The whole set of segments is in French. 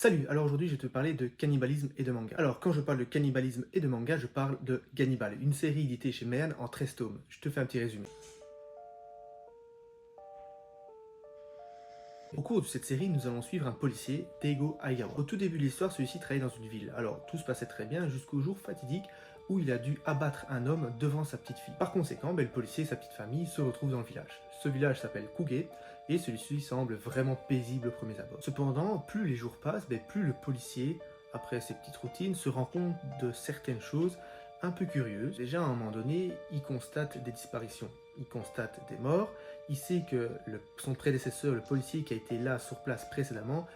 Salut, alors aujourd'hui je vais te parler de cannibalisme et de manga. Alors quand je parle de cannibalisme et de manga, je parle de Gannibal, une série éditée chez Meian en 13 tomes. Je te fais un petit résumé. Au cours de cette série, nous allons suivre un policier, Teigo Aigawa. Au tout début de l'histoire, celui-ci travaillait dans une ville. Alors tout se passait très bien jusqu'au jour fatidique où il a dû abattre un homme devant sa petite fille. Par conséquent, le policier et sa petite famille se retrouvent dans le village. Ce village s'appelle Kuge et celui-ci semble vraiment paisible au premier abord. Cependant, plus les jours passent, plus le policier, après ses petites routines, se rend compte de certaines choses un peu curieuses. Déjà, à un moment donné, il constate des disparitions, il constate des morts, il sait que son prédécesseur, le policier qui a été là sur place précédemment,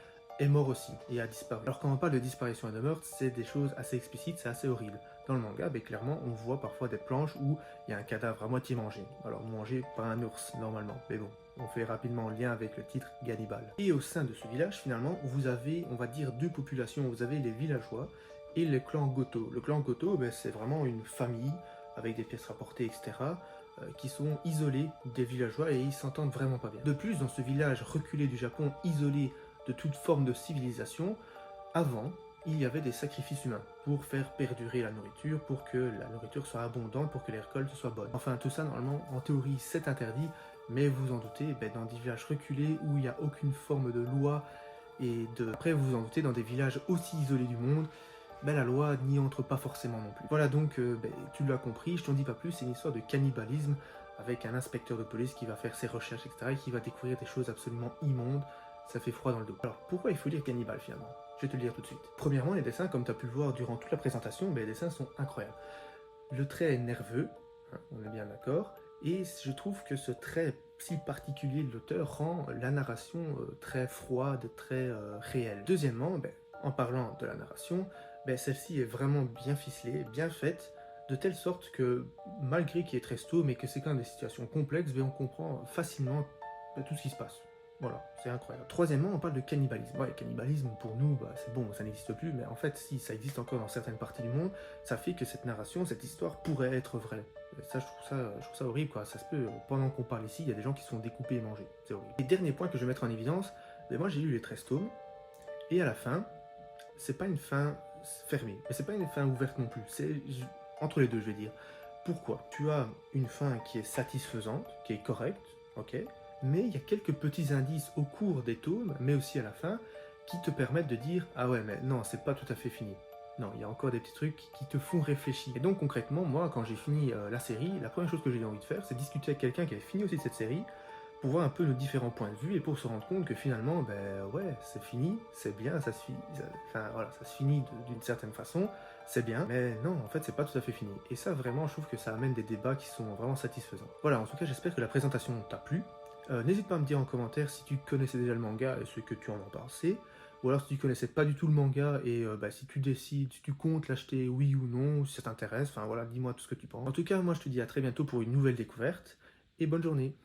est mort aussi et a disparu. Alors quand on parle de disparition et de meurtre, c'est des choses assez explicites, c'est assez horrible. Dans le manga, clairement, on voit parfois des planches où il y a un cadavre à moitié mangé. Alors mangé par un ours, normalement, mais bon, on fait rapidement lien avec le titre Gannibal. Et au sein de ce village, finalement, vous avez, on va dire, deux populations. Vous avez les villageois et le clan Goto. Le clan Goto, c'est vraiment une famille avec des pièces rapportées, etc., qui sont isolés des villageois et ils s'entendent vraiment pas bien. De plus, dans ce village reculé du Japon, isolé de toute forme de civilisation, avant, il y avait des sacrifices humains pour faire perdurer la nourriture, pour que la nourriture soit abondante, pour que les récoltes soient bonnes. Enfin, tout ça, normalement, en théorie, c'est interdit, mais vous en doutez, dans des villages reculés où il n'y a aucune forme de loi, Après, vous vous en doutez, dans des villages aussi isolés du monde, la loi n'y entre pas forcément non plus. Voilà donc, tu l'as compris, je t'en dis pas plus, c'est une histoire de cannibalisme avec un inspecteur de police qui va faire ses recherches, etc. et qui va découvrir des choses absolument immondes. Ça fait froid dans le dos. Alors, pourquoi il faut lire Cannibal finalement? Je vais te le dire tout de suite. Premièrement, les dessins, comme tu as pu le voir durant toute la présentation, les dessins sont incroyables. Le trait est nerveux, hein, on est bien d'accord, et je trouve que ce trait si particulier de l'auteur rend la narration très froide, très réelle. Deuxièmement, en parlant de la narration, celle-ci est vraiment bien ficelée, bien faite, de telle sorte que malgré qu'il est très tôt, mais que c'est quand même des situations complexes, on comprend facilement tout ce qui se passe. Voilà, c'est incroyable. Troisièmement, on parle de cannibalisme. Ouais, cannibalisme, pour nous, c'est bon, ça n'existe plus, mais en fait, si ça existe encore dans certaines parties du monde, ça fait que cette narration, cette histoire pourrait être vraie. Et ça, je trouve ça horrible, quoi. Ça se peut, pendant qu'on parle ici, il y a des gens qui sont découpés et mangés. C'est horrible. Et dernier point que je vais mettre en évidence, moi j'ai lu les 13 tomes, et à la fin, c'est pas une fin fermée, mais c'est pas une fin ouverte non plus. C'est entre les deux, je vais dire. Pourquoi? Tu as une fin qui est satisfaisante, qui est correcte, ok, mais il y a quelques petits indices au cours des tomes, mais aussi à la fin, qui te permettent de dire « Ah ouais, mais non, c'est pas tout à fait fini ». Non, il y a encore des petits trucs qui te font réfléchir. Et donc concrètement, moi, quand j'ai fini la série, la première chose que j'ai eu envie de faire, c'est discuter avec quelqu'un qui avait fini aussi cette série, pour voir un peu nos différents points de vue et pour se rendre compte que finalement, ouais, c'est fini, c'est bien, ça se finit, enfin voilà, ça se finit d'une certaine façon, c'est bien, mais non, en fait, c'est pas tout à fait fini. Et ça, vraiment, je trouve que ça amène des débats qui sont vraiment satisfaisants. Voilà, en tout cas, j'espère que la présentation t'a plu. N'hésite pas à me dire en commentaire si tu connaissais déjà le manga et ce que tu en as pensé, ou alors si tu connaissais pas du tout le manga et si tu décides, si tu comptes l'acheter oui ou non, ou si ça t'intéresse, enfin voilà, dis-moi tout ce que tu penses. En tout cas, moi je te dis à très bientôt pour une nouvelle découverte, et bonne journée.